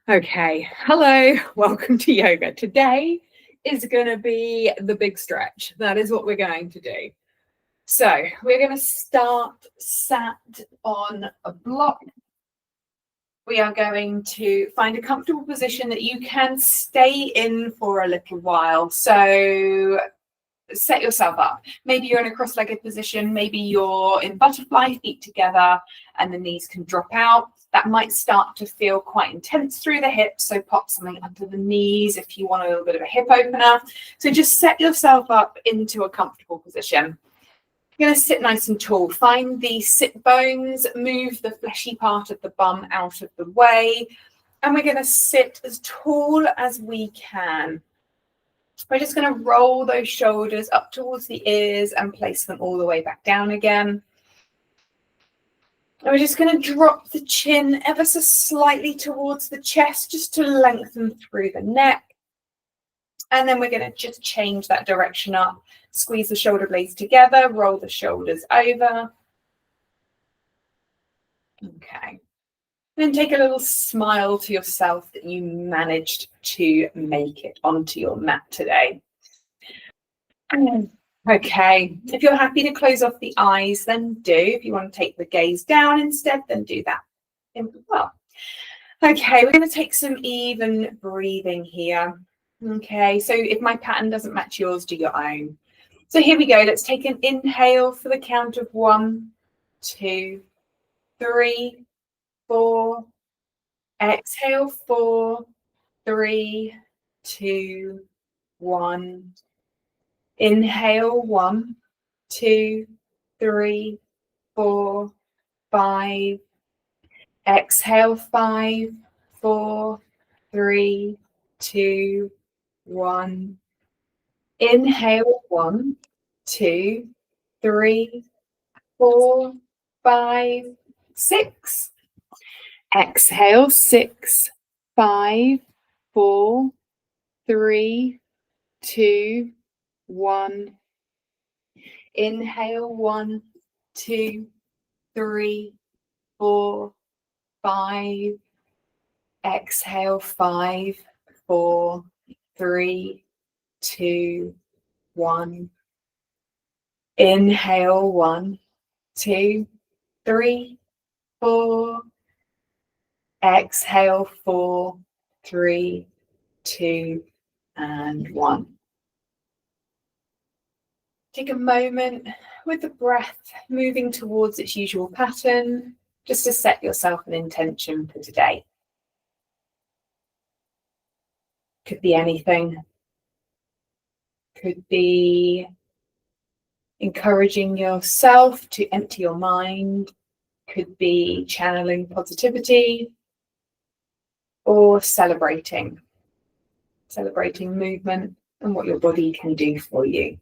Okay, hello, welcome to yoga. Today is going to be the big stretch. That is what we're going to do. So we're going to start sat on a block. We are going to find a comfortable position that you can stay in for a little while. So set yourself up. Maybe you're in a cross-legged position, maybe you're in butterfly, feet together, and the knees can drop out. That might start to feel quite intense through the hips, so pop something under the knees if you want a little bit of a hip opener. So just set yourself up into a comfortable position. You're going to sit nice and tall. Find the sit bones, move the fleshy part of the bum out of the way, and we're going to sit as tall as we can. We're just going to roll those shoulders up towards the ears and place them all the way back down again. And we're just going to drop the chin ever so slightly towards the chest just to lengthen through the neck. And then we're going to just change that direction up. Squeeze the shoulder blades together, roll the shoulders over. Okay. Then take a little smile to yourself that you managed to make it onto your mat today. Okay, if you're happy to close off the eyes, then do. If you want to take the gaze down instead, then do that as well. Okay, we're going to take some even breathing here. Okay, so if my pattern doesn't match yours, do your own. So here we go. Let's take an inhale for the count of 1, 2, 3, 4. Exhale, 4, 3, 2, 1. Inhale, 1, 2, 3, 4, 5. Exhale, 5, 4, 3, 2, 1. Inhale, 1, 2, 3, 4, 5, 6. Exhale, 6, 5, 4, 3, 2, 1. Inhale, 1, 2, 3, 4, 5. Exhale, 5, 4, 3, 2, 1. Inhale, 1, 2, 3, 4. Exhale, 4, 3, 2, and 1. Take a moment with the breath moving towards its usual pattern, just to set yourself an intention for today. Could be anything. Could be encouraging yourself to empty your mind. Could be channeling positivity or celebrating movement and what your body can do for you.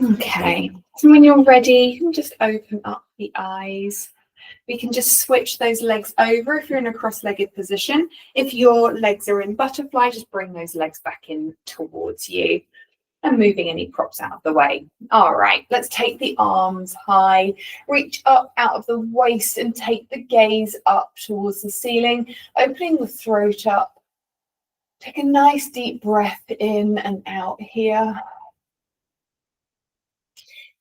Okay, so when you're ready, you can just open up the eyes. We can just switch those legs over if you're in a cross-legged position. If your legs are in butterfly, just bring those legs back in towards you and moving any props out of the way. All right, let's take the arms high, reach up out of the waist and take the gaze up towards the ceiling, opening the throat up. Take a nice deep breath in and out here.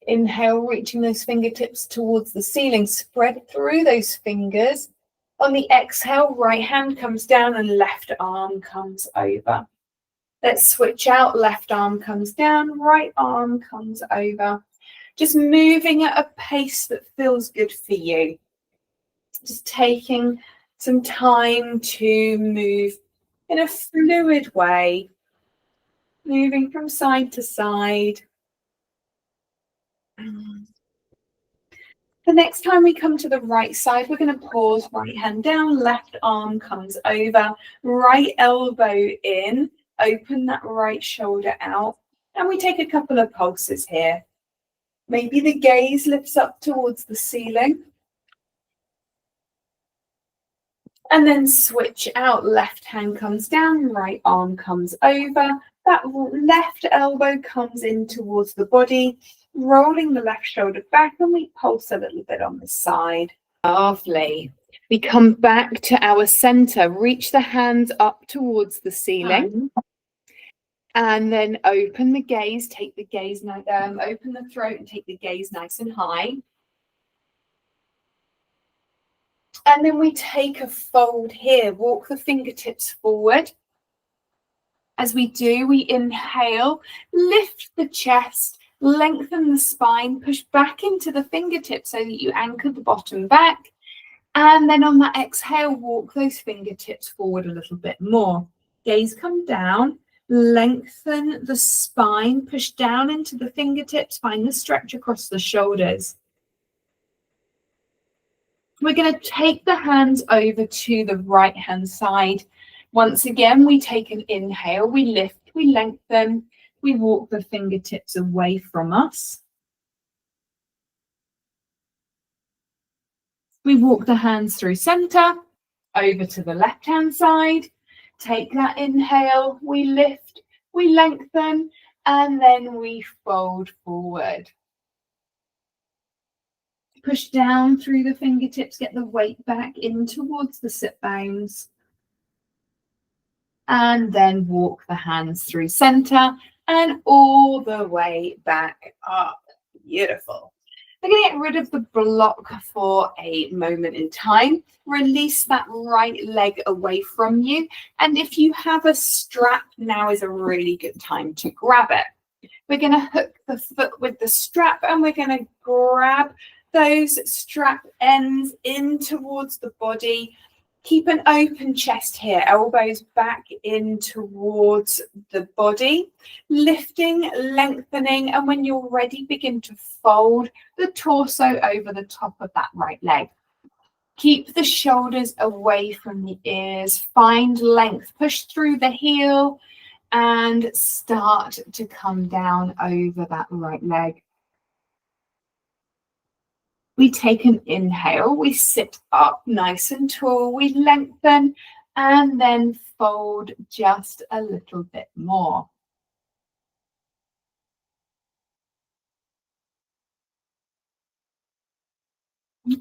Inhale, reaching those fingertips towards the ceiling. Spread through those fingers. On the exhale, right hand comes down and left arm comes over. Let's switch out. Left arm comes down, right arm comes over. Just moving at a pace that feels good for you. Just taking some time to move in a fluid way. Moving from side to side. The next time we come to the right side, we're going to pause, right hand down, left arm comes over, right elbow in, open that right shoulder out, and we take a couple of pulses here. Maybe the gaze lifts up towards the ceiling. And then switch out, left hand comes down, right arm comes over, that left elbow comes in towards the body. rolling the left shoulder back, and we pulse a little bit on the side. Lovely. We come back to our center, reach the hands up towards the ceiling, and then open the gaze, take the gaze, open the throat and take the gaze nice and high. And then we take a fold here, walk the fingertips forward. As we do, we inhale, lift the chest, lengthen the spine, push back into the fingertips so that you anchor the bottom back. And then on that exhale, walk those fingertips forward a little bit more. Gaze come down, lengthen the spine, push down into the fingertips, find the stretch across the shoulders. We're going to take the hands over to the right hand side. Once again, we take an inhale, we lift, we lengthen, we walk the fingertips away from us. We walk the hands through center, over to the left hand side. Take that inhale, we lift, we lengthen, and then we fold forward. Push down through the fingertips, get the weight back in towards the sit bones. And then walk the hands through center and all the way back up. Beautiful. We're going to get rid of the block for a moment in time. Release that right leg away from you. And if you have a strap, now is a really good time to grab it. We're going to hook the foot with the strap and we're going to grab those strap ends in towards the body. Keep an open chest here, elbows back in towards the body, lifting, lengthening, and when you're ready, begin to fold the torso over the top of that right leg. Keep the shoulders away from the ears, find length, push through the heel, and start to come down over that right leg. We take an inhale, we sit up nice and tall, we lengthen, and then fold just a little bit more.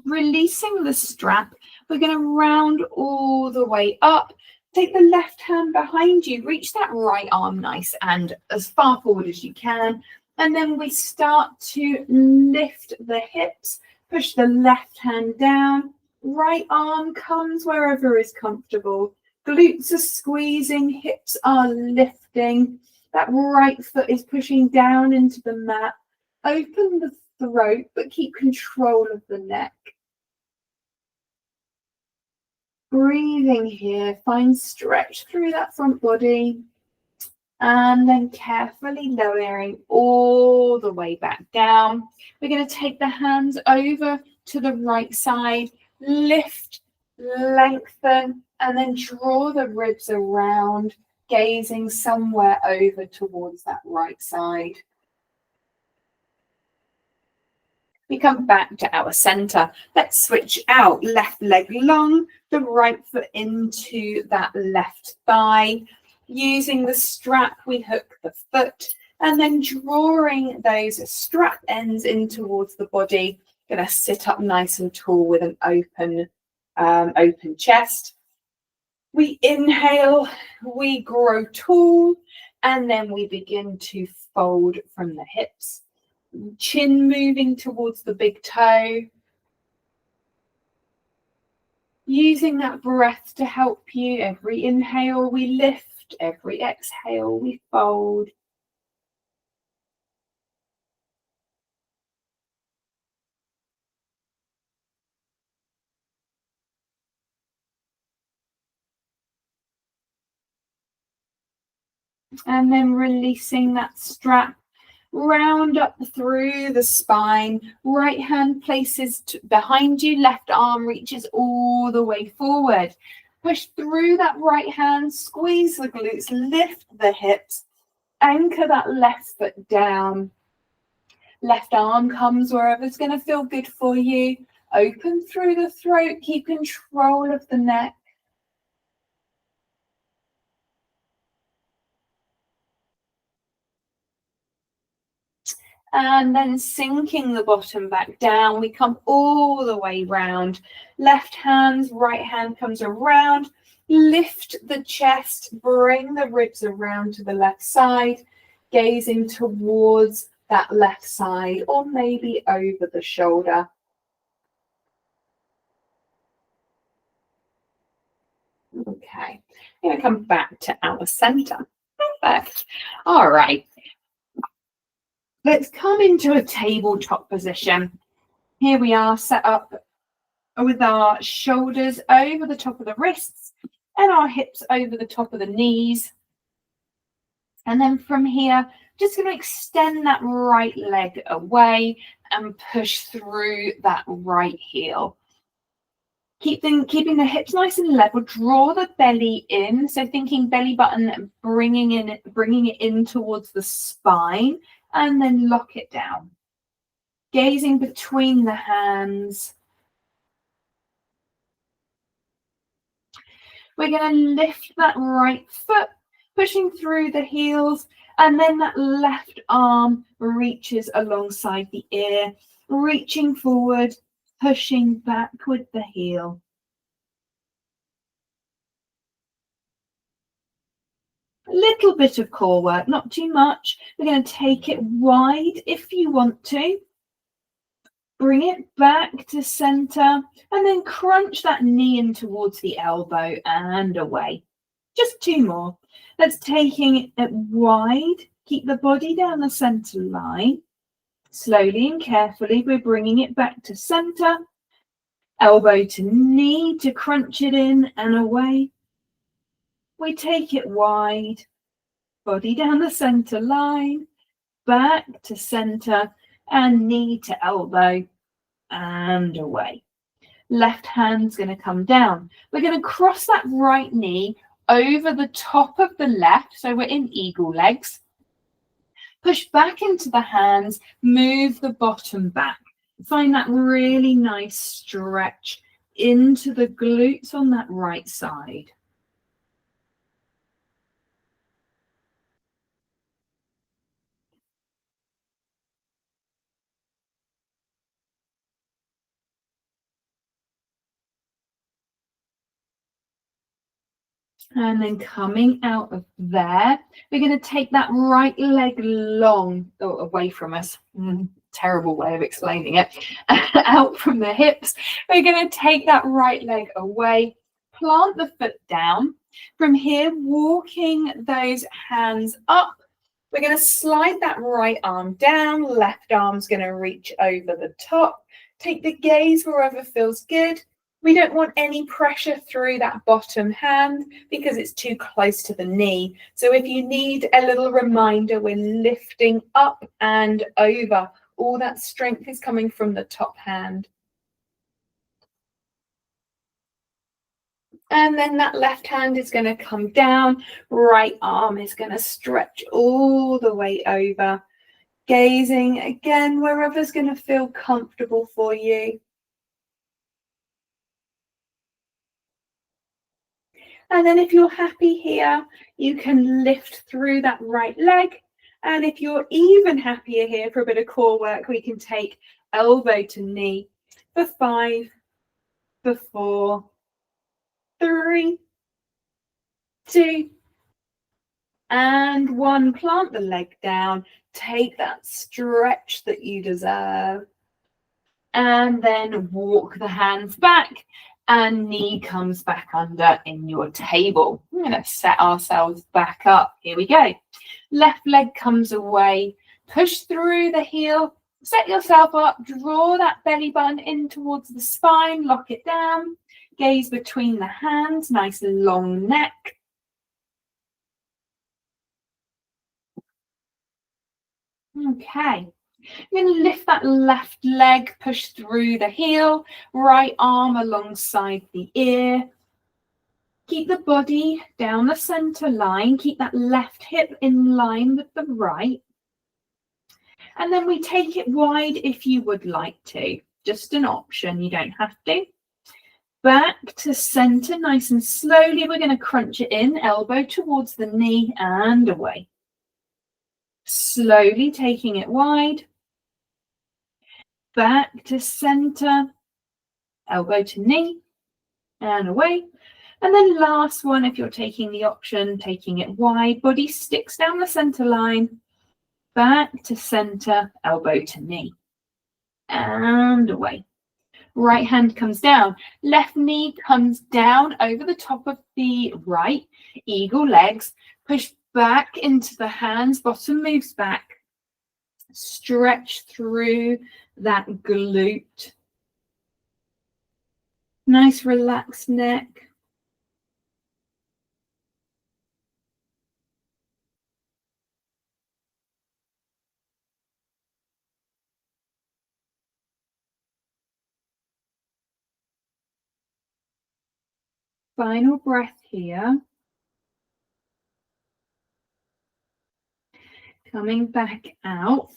Releasing the strap, we're going to round all the way up. Take the left hand behind you, reach that right arm nice and as far forward as you can. And then we start to lift the hips. Push the left hand down, right arm comes wherever is comfortable. Glutes are squeezing, hips are lifting. That right foot is pushing down into the mat. Open the throat, but keep control of the neck. Breathing here, find stretch through that front body. And then carefully lowering all the way back down. We're going to take the hands over to the right side, lift, lengthen, and then draw the ribs around, gazing somewhere over towards that right side. We come back to our center. Let's switch out. Left leg long, the right foot into that left thigh. Using the strap, we hook the foot and then drawing those strap ends in towards the body. Going to sit up nice and tall with an open chest. We inhale, we grow tall, and then we begin to fold from the hips. Chin moving towards the big toe. Using that breath to help you. Every inhale, we lift. Every exhale, we fold. And then releasing that strap. Round up through the spine. Right hand places behind you. Left arm reaches all the way forward. Push through that right hand. Squeeze the glutes. Lift the hips. Anchor that left foot down. Left arm comes wherever it's going to feel good for you. Open through the throat. Keep control of the neck. And then sinking the bottom back down, we come all the way round. Left hand, right hand comes around. Lift the chest, bring the ribs around to the left side, gazing towards that left side or maybe over the shoulder. Okay, I'm going to come back to our center. Perfect. All right. Let's come into a tabletop position. Here we are set up with our shoulders over the top of the wrists and our hips over the top of the knees. And then from here, just going to extend that right leg away and push through that right heel. Keeping the hips nice and level. Draw the belly in. So thinking belly button, bringing it in towards the spine, and then lock it down. Gazing between the hands. We're going to lift that right foot, pushing through the heels, and then that left arm reaches alongside the ear, reaching forward, pushing back with the heel. A little bit of core work, not too much. We're going to take it wide if you want to. Bring it back to center and then crunch that knee in towards the elbow and away. Just two more. That's taking it wide. Keep the body down the center line. Slowly and carefully, we're bringing it back to center. Elbow to knee to crunch it in and away. We take it wide. Body down the center line. Back to center and knee to elbow and away. Left hand's going to come down. We're going to cross that right knee over the top of the left. So we're in eagle legs. Push back into the hands, move the bottom back. Find that really nice stretch into the glutes on that right side. And then coming out of there, we're going to take that right leg long away from us. Terrible way of explaining it. Out from the hips. We're going to take that right leg away, plant the foot down. From here, walking those hands up. We're going to slide that right arm down. Left arm's going to reach over the top. Take the gaze wherever feels good. We don't want any pressure through that bottom hand because it's too close to the knee. So if you need a little reminder, we're lifting up and over. All that strength is coming from the top hand. And then that left hand is going to come down. Right arm is going to stretch all the way over. Gazing again, wherever's going to feel comfortable for you. And then if you're happy here, you can lift through that right leg. And if you're even happier here for a bit of core work, we can take elbow to knee for 5, for 4, 3, 2, and 1. Plant the leg down. Take that stretch that you deserve. And then walk the hands back. And knee comes back under in your table. We're going to set ourselves back up. Here we go. Left leg comes away. Push through the heel. Set yourself up. Draw that belly button in towards the spine. Lock it down. Gaze between the hands. Nice long neck. Okay. You're going to lift that left leg, push through the heel, right arm alongside the ear. Keep the body down the center line. Keep that left hip in line with the right. And then we take it wide if you would like to. Just an option, you don't have to. Back to center, nice and slowly. We're going to crunch it in, elbow towards the knee and away. Slowly taking it wide. back to center, elbow to knee, and away. And then last one, if you're taking the option, taking it wide, body sticks down the center line, back to center, elbow to knee, and away. Right hand comes down, left knee comes down over the top of the right, eagle legs, push back into the hands, bottom moves back, stretch through that glute. Nice relaxed neck. Final breath here. Coming back out.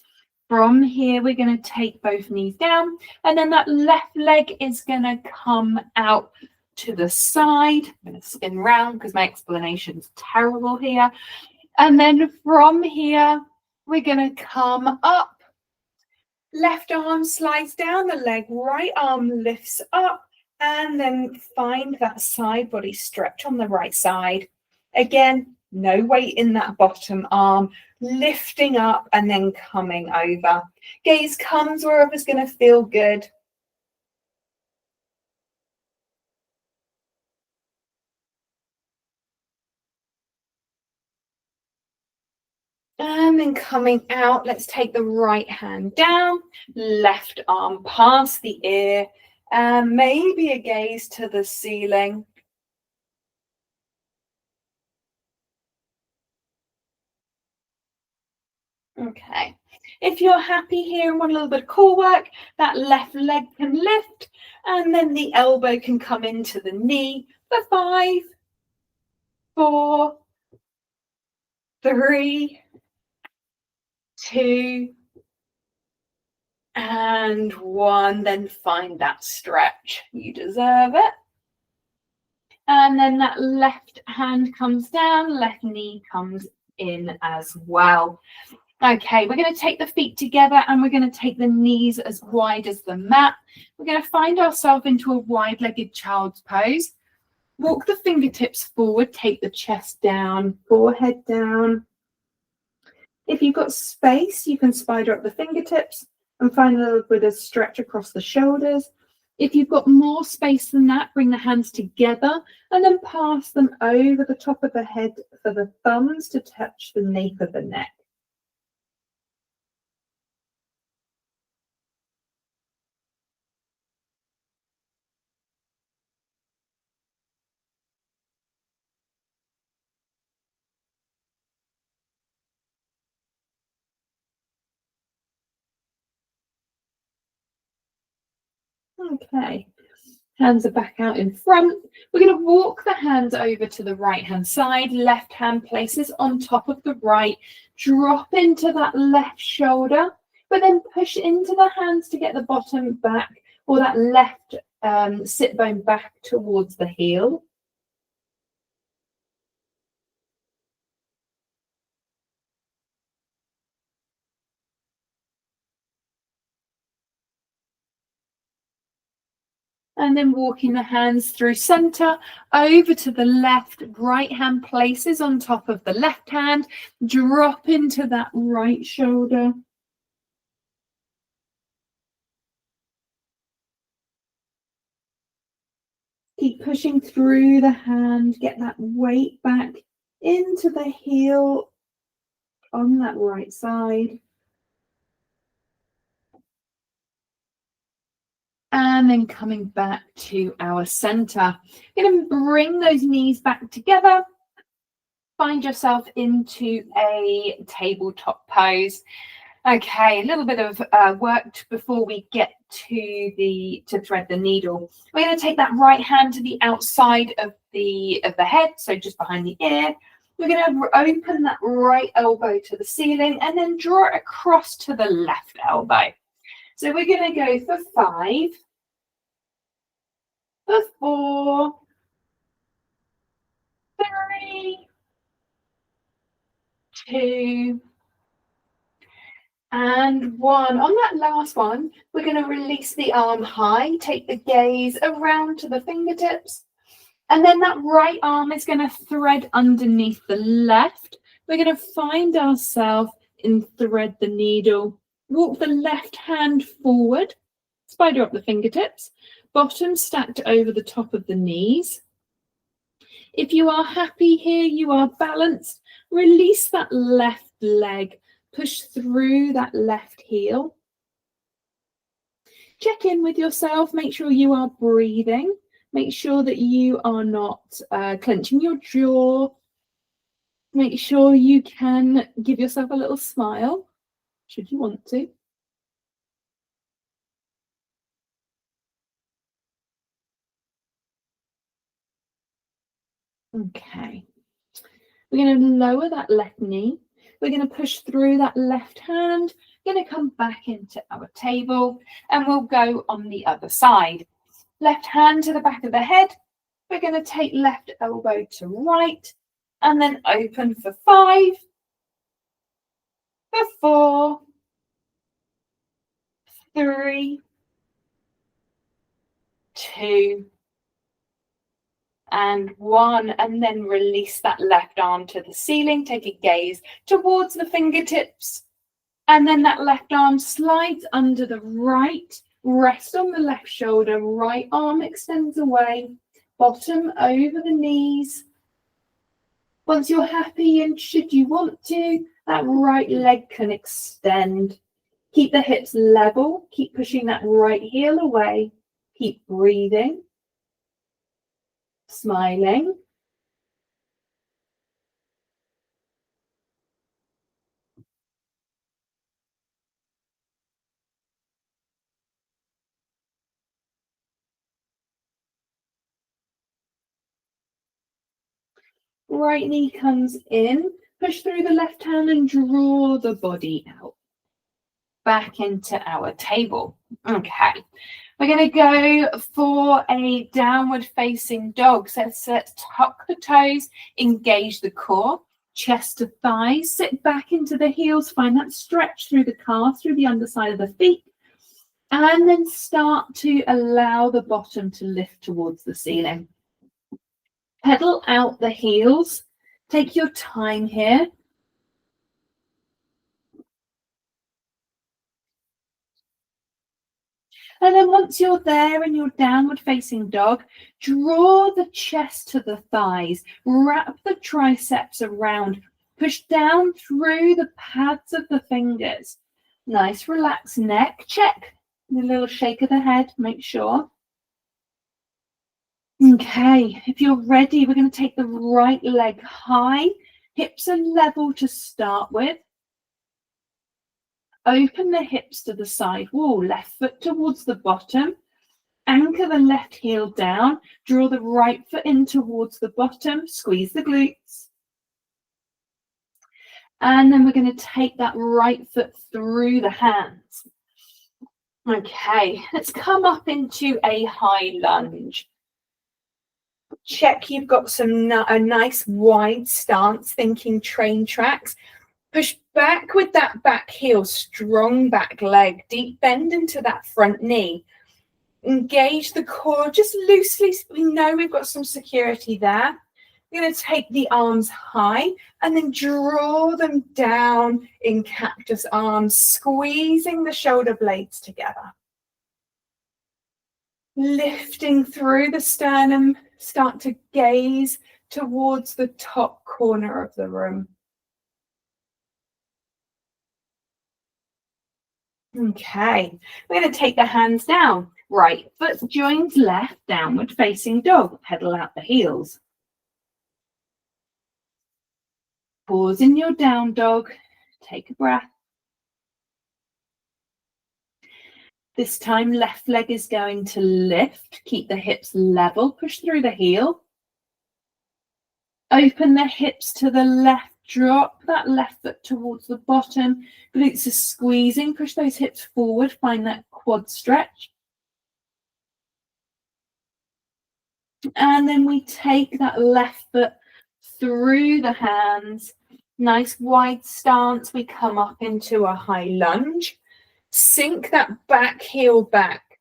From here, we're going to take both knees down, and then that left leg is going to come out to the side. I'm going to spin round because my explanation is terrible here. And then from here, we're going to come up. Left arm slides down the leg, right arm lifts up, and then find that side body stretch on the right side. Again, no weight in that bottom arm, lifting up and then coming over. Gaze comes wherever's going to feel good. And then coming out, let's take the right hand down, left arm past the ear, and maybe a gaze to the ceiling. Okay, if you're happy here and want a little bit of core work, that left leg can lift and then the elbow can come into the knee for 5, 4, 3, 2, and 1. Then find that stretch. You deserve it. And then that left hand comes down, left knee comes in as well. Okay, we're going to take the feet together and we're going to take the knees as wide as the mat. We're going to find ourselves into a wide-legged child's pose. Walk the fingertips forward, take the chest down, forehead down. If you've got space, you can spider up the fingertips and find a little bit of stretch across the shoulders. If you've got more space than that, bring the hands together and then pass them over the top of the head for the thumbs to touch the nape of the neck. Okay, hands are back out in front. We're going to walk the hands over to the right hand side. Left hand places on top of the right. Drop into that left shoulder, but then push into the hands to get the bottom back, or that left sit bone back towards the heel. And then walking the hands through center, over to the left, right hand places on top of the left hand, drop into that right shoulder. Keep pushing through the hand, get that weight back into the heel on that right side. And then coming back to our center. You're going to bring those knees back together. Find yourself into a tabletop pose. Okay, a little bit of work before we get to thread the needle. We're going to take that right hand to the outside of the head, so just behind the ear. We're going to open that right elbow to the ceiling and then draw it across to the left elbow. So we're going to go for 5, for 4, 3, 2, And one. On that last one, we're going to release the arm high, take the gaze around to the fingertips, and then that right arm is going to thread underneath the left. We're going to find ourselves in thread the needle, walk the left hand forward, spider up the fingertips, bottom stacked over the top of the knees. If you are happy here, you are balanced, release that left leg, push through that left heel. Check in with yourself, make sure you are breathing, make sure that you are not clenching your jaw. Make sure you can give yourself a little smile, should you want to. Okay. We're going to lower that left knee. We're going to push through that left hand. We're going to come back into our table and we'll go on the other side. Left hand to the back of the head. We're going to take left elbow to right and then open for 5, for 4, 3, 2, and 1, and then release that left arm to the ceiling. Take a gaze towards the fingertips, and then that left arm slides under the right, rest on the left shoulder, right arm extends away, bottom over the knees. Once you're happy, and should you want to, that right leg can extend. Keep the hips level, keep pushing that right heel away, keep breathing. Smiling. Right knee comes in, push through the left hand and draw the body out. Back into our table. Okay, we're going to go for a downward facing dog. So let's tuck the toes, engage the core, chest to thighs, sit back into the heels, find that stretch through the calves, through the underside of the feet, and then start to allow the bottom to lift towards the ceiling. Pedal out the heels, take your time here. And then once you're there in your downward facing dog, draw the chest to the thighs, wrap the triceps around, push down through the pads of the fingers. Nice relaxed neck, check. A little shake of the head, make sure. Okay, if you're ready, we're going to take the right leg high, hips are level to start with. Open the hips to the side wall, left foot towards the bottom, anchor the left heel down, draw the right foot in towards the bottom, squeeze the glutes. And then we're going to take that right foot through the hands. Okay, let's come up into a high lunge. Check you've got a nice wide stance, thinking train tracks. Push back with that back heel, strong back leg, deep bend into that front knee. Engage the core just loosely. We know we've got some security there. We're going to take the arms high and then draw them down in cactus arms, squeezing the shoulder blades together. Lifting through the sternum, start to gaze towards the top corner of the room. Okay, we're going to take the hands down. Right foot joins left, downward facing dog. Pedal out the heels. Pause in your down dog. Take a breath. This time, left leg is going to lift. Keep the hips level. Push through the heel. Open the hips to the left. Drop that left foot towards the bottom. Glutes are squeezing. Push those hips forward. Find that quad stretch. And then we take that left foot through the hands, Nice wide stance. We come up into a high lunge. Sink that back heel back.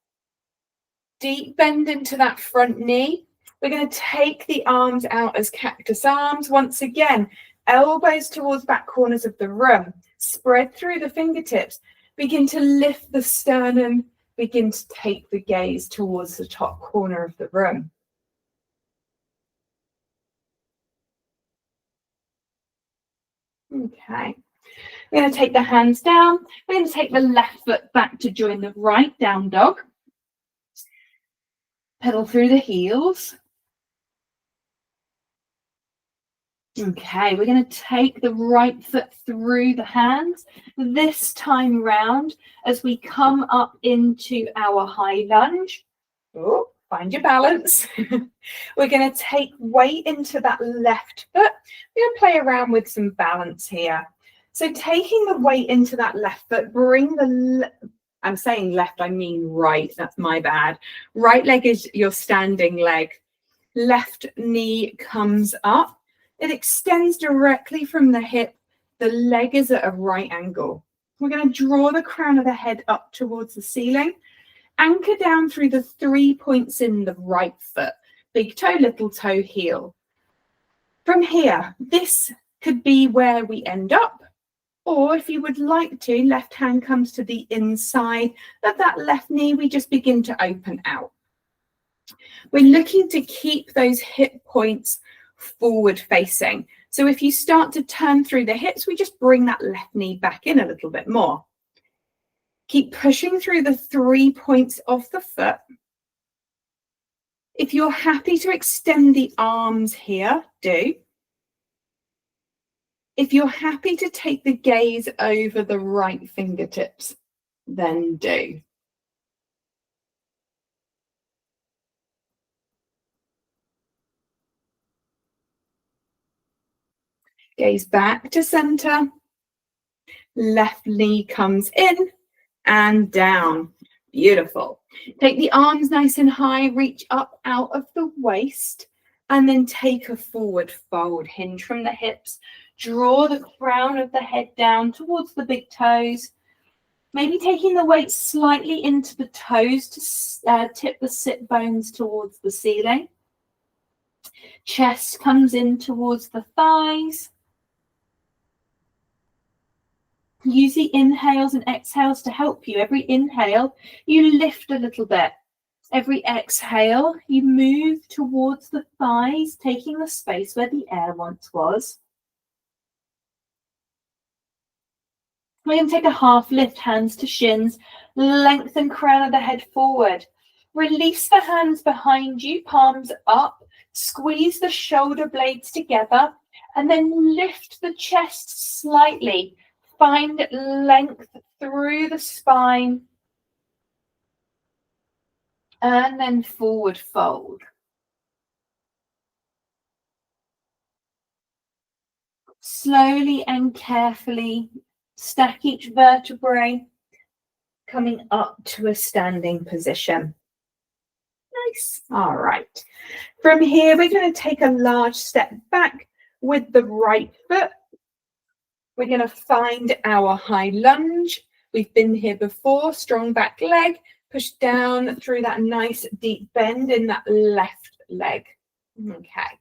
Deep bend into that front knee. We're going to take the arms out as cactus arms. Once again, elbows towards back corners of the room. Spread through the fingertips. Begin to lift the sternum. Begin to take the gaze towards the top corner of the room. Okay. We're going to take the hands down. We're going to take the left foot back to join the right, down dog. Pedal through the heels. Okay, we're going to take the right foot through the hands. This time round, as we come up into our high lunge, find your balance. We're going to take weight into that left foot. We're going to play around with some balance here. So taking the weight into that left foot, bring the, I'm saying left, I mean right, that's my bad. Right leg is your standing leg. Left knee comes up. It extends directly from the hip. The leg is at a right angle. We're going to draw the crown of the head up towards the ceiling. Anchor down through the 3 points in the right foot. Big toe, little toe, heel. From here, this could be where we end up. Or if you would like to, left hand comes to the inside of that left knee. We just begin to open out. We're looking to keep those hip points forward facing. So if you start to turn through the hips, we just bring that left knee back in a little bit more. Keep pushing through the 3 points of the foot. If you're happy to extend the arms here, do. If you're happy to take the gaze over the right fingertips, then do. Gaze back to center. Left knee comes in and down. Beautiful. Take the arms nice and high, reach up out of the waist, and then take a forward fold. Hinge from the hips. Draw the crown of the head down towards the big toes. Maybe taking the weight slightly into the toes to tip the sit bones towards the ceiling. Chest comes in towards the thighs. Use the inhales and exhales to help you. Every inhale, you lift a little bit. Every exhale, you move towards the thighs, taking the space where the air once was. We're going to take a half lift, hands to shins, lengthen crown of the head forward. Release the hands behind you, palms up, squeeze the shoulder blades together, and then lift the chest slightly. Find length through the spine, and then forward fold. Slowly and carefully stack each vertebrae, coming up to a standing position. Nice. All right. From here, we're going to take a large step back with the right foot. We're going to find our high lunge. We've been here before. Strong back leg. Push down through that nice deep bend in that left leg. Okay.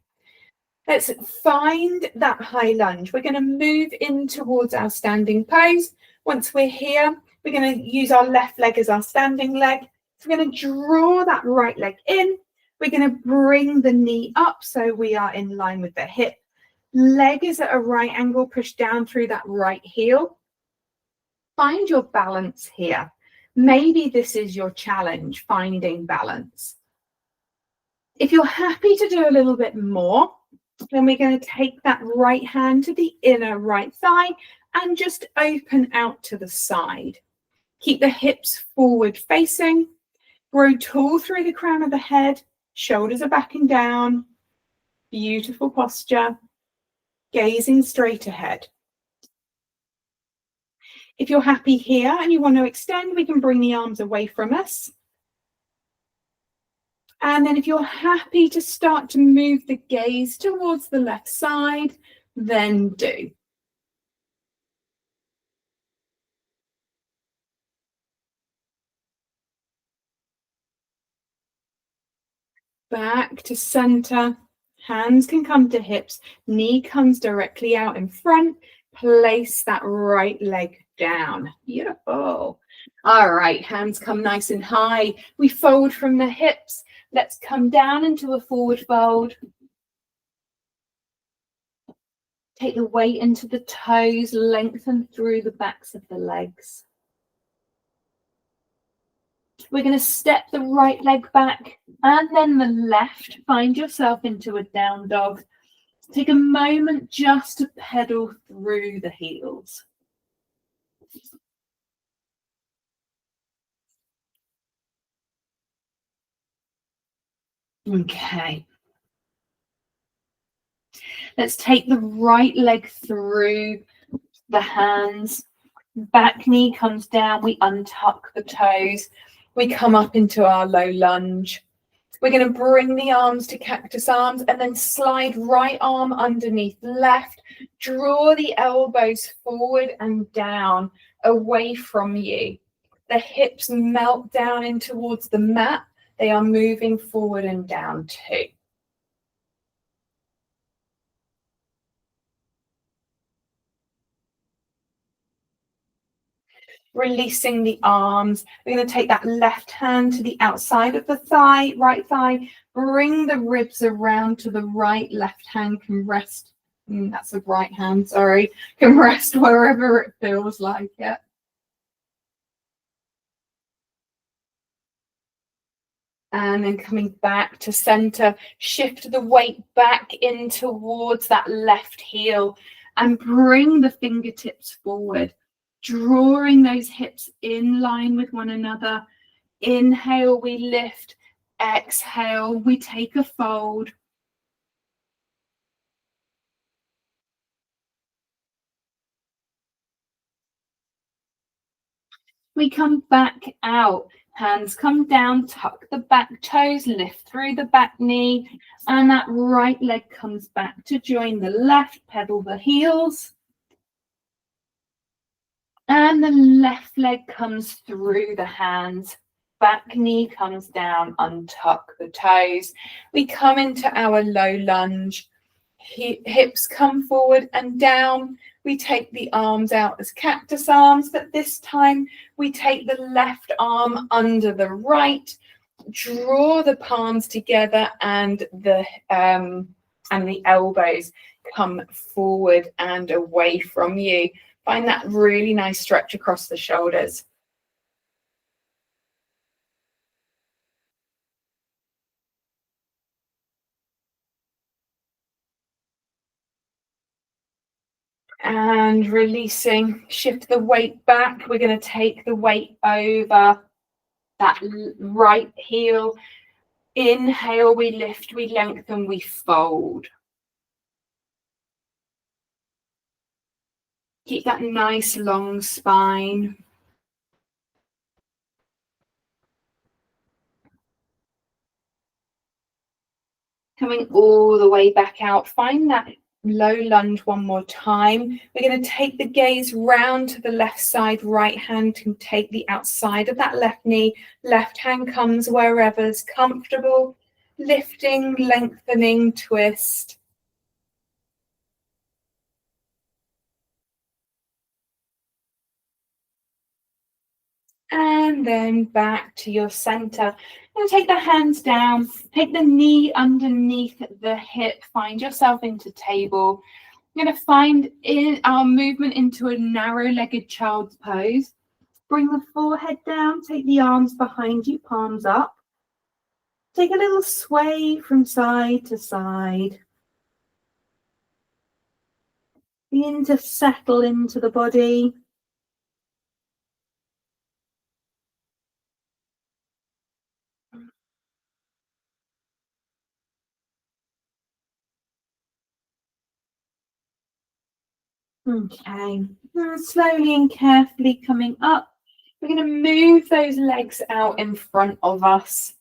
Let's find that high lunge. We're going to move in towards our standing pose. Once we're here, we're going to use our left leg as our standing leg. So we're going to draw that right leg in. We're going to bring the knee up so we are in line with the hip. Leg is at a right angle, push down through that right heel. Find your balance here. Maybe this is your challenge, finding balance. If you're happy to do a little bit more, then we're going to take that right hand to the inner right thigh and just open out to the side. Keep the hips forward facing. Grow tall through the crown of the head. Shoulders are backing down. Beautiful posture. Gazing straight ahead. If you're happy here and you want to extend, we can bring the arms away from us. And then if you're happy to start to move the gaze towards the left side, then do. Back to center. Hands can come to hips. Knee comes directly out in front. Place that right leg down. Beautiful. All right, hands come nice and high. We fold from the hips. Let's come down into a forward fold. Take the weight into the toes, lengthen through the backs of the legs. We're going to step the right leg back and then the left. Find yourself into a down dog. Take a moment just to pedal through the heels. Okay. Let's take the right leg through the hands. Back knee comes down. We untuck the toes. We come up into our low lunge. We're going to bring the arms to cactus arms and then slide right arm underneath left. Draw the elbows forward and down away from you. The hips melt down in towards the mat. They are moving forward and down too. Releasing the arms. We're going to take that left hand to the outside of the thigh, right thigh. Bring the ribs around to the right. Left hand can rest. That's the right hand, sorry. Can rest wherever it feels like it. And then coming back to center, shift the weight back in towards that left heel and bring the fingertips forward, drawing those hips in line with one another. Inhale, we lift. Exhale, we take a fold. We come back out. Hands come down, tuck the back toes, lift through the back knee, and that right leg comes back to join the left, pedal the heels. And the left leg comes through the hands. Back knee comes down, untuck the toes. We come into our low lunge. Hips come forward and down. We take the arms out as cactus arms, but this time we take the left arm under the right, draw the palms together, and the elbows come forward and away from you. Find that really nice stretch across the shoulders. And releasing, shift the weight back. We're going to take the weight over that right heel. Inhale, we lift, we lengthen, we fold. Keep that nice long spine. Coming all the way back out. Find that low lunge one more time. We're going to take the gaze round to the left side. Right hand can take the outside of that left knee. Left hand comes wherever's comfortable. Lifting, lengthening, twist. And then back to your center. And take the hands down, take the knee underneath the hip, find yourself into table. You're going to find our movement into a narrow-legged child's pose. Bring the forehead down, take the arms behind you, palms up. Take a little sway from side to side. Begin to settle into the body. Okay, now slowly and carefully coming up. We're going to move those legs out in front of us.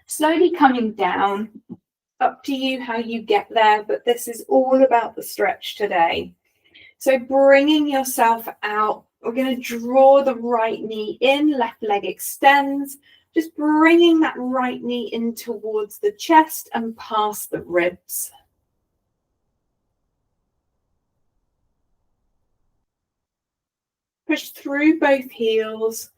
Slowly coming down. Up to you how you get there, but this is all about the stretch today. So bringing yourself out, we're going to draw the right knee in, left leg extends, Just bringing that right knee in towards the chest and past the ribs. Push through both heels.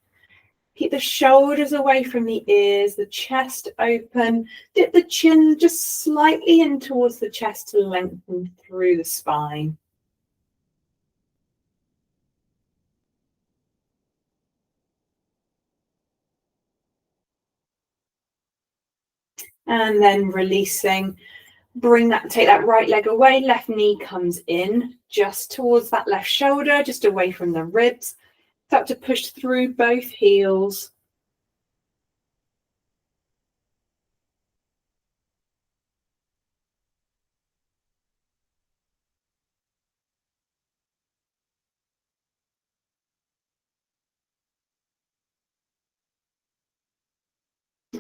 Keep the shoulders away from the ears, the chest open. Dip the chin just slightly in towards the chest to lengthen through the spine. And then releasing. Take that right leg away, left knee comes in just towards that left shoulder, just away from the ribs. Start to push through both heels.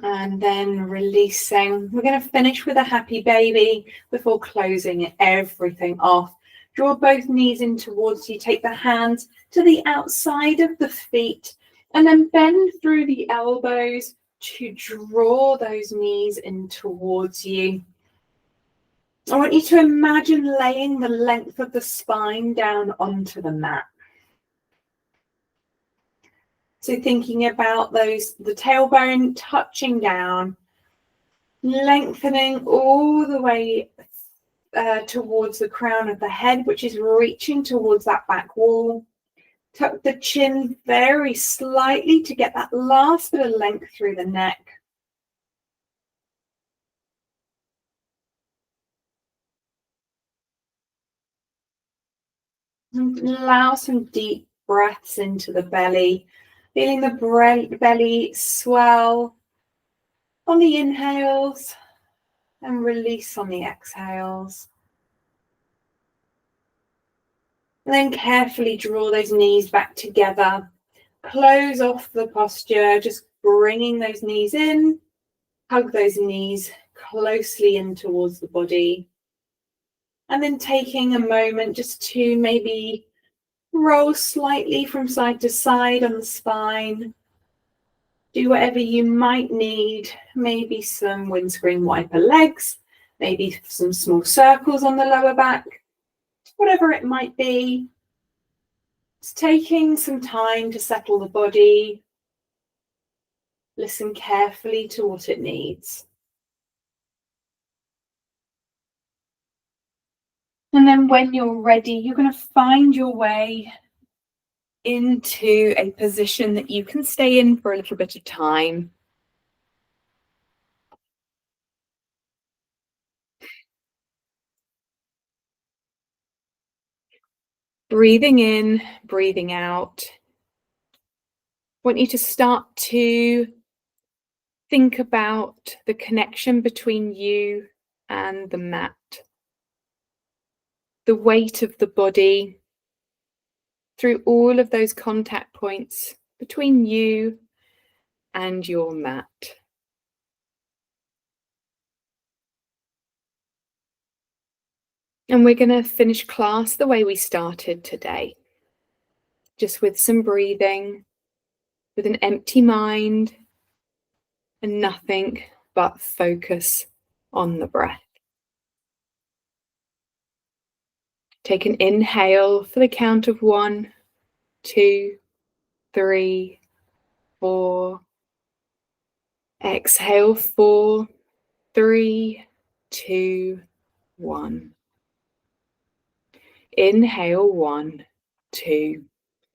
And then releasing. We're going to finish with a happy baby before closing everything off. Draw both knees in towards you. Take the hands to the outside of the feet and then bend through the elbows to draw those knees in towards you. I want you to imagine laying the length of the spine down onto the mat. So thinking about the tailbone touching down, lengthening all the way towards the crown of the head, which is reaching towards that back wall. Tuck the chin very slightly to get that last bit of length through the neck. And allow some deep breaths into the belly, feeling the belly swell on the inhales and release on the exhales. And then carefully draw those knees back together. Close off the posture, just bringing those knees in. Hug those knees closely in towards the body. And then taking a moment just to maybe roll slightly from side to side on the spine. Do whatever you might need, maybe some windscreen wiper legs, maybe some small circles on the lower back, whatever it might be. It's taking some time to settle the body. Listen carefully to what it needs. And then when you're ready, you're going to find your way into a position that you can stay in for a little bit of time. Breathing in, breathing out. I want you to start to think about the connection between you and the mat. The weight of the body through all of those contact points between you and your mat. And we're going to finish class the way we started today, just with some breathing, with an empty mind and nothing but focus on the breath. Take an inhale for the count of 1, 2, 3, 4. Exhale 4, 3, 2, 1. Inhale 1, 2,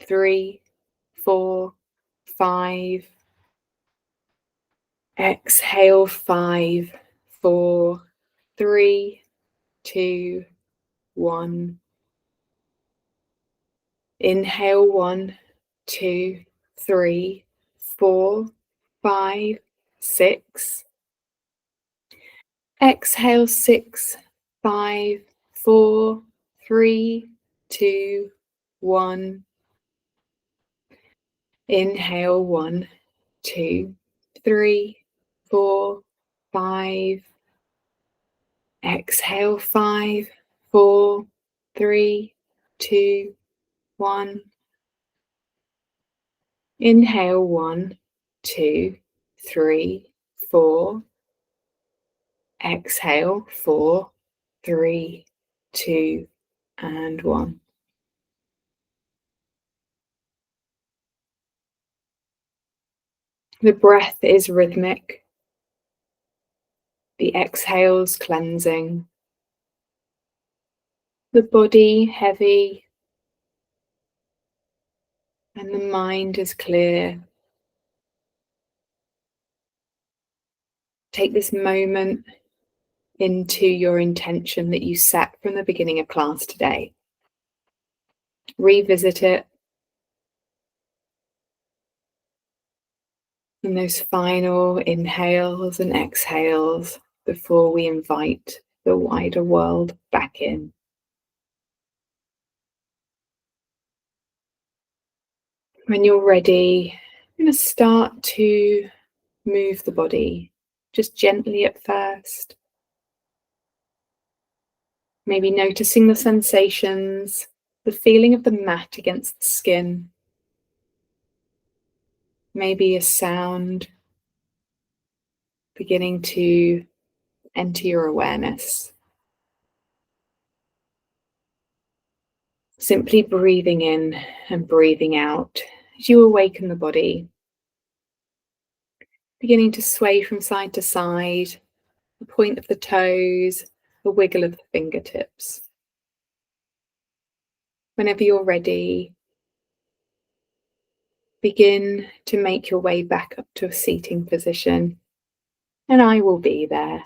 3, 4, 5. Exhale 5, 4, 3, 2, 1. Inhale 1, 2, 3, 4, 5, 6. Exhale 6, 5, 4, 3, 2, 1. Inhale 1, 2, 3, 4, 5. Exhale 5, 4, 3, 2, 1. Inhale 1, 2, 3, 4. Exhale, 4, 3, 2, and 1. The breath is rhythmic. The exhales cleansing. The body heavy. And the mind is clear. Take this moment into your intention that you set from the beginning of class today. Revisit it. And those final inhales and exhales before we invite the wider world back in. When you're ready, I'm going to start to move the body, just gently at first. Maybe noticing the sensations, the feeling of the mat against the skin. Maybe a sound beginning to enter your awareness. Simply breathing in and breathing out as you awaken the body. Beginning to sway from side to side, the point of the toes, the wiggle of the fingertips. Whenever you're ready, begin to make your way back up to a seating position, and I will be there.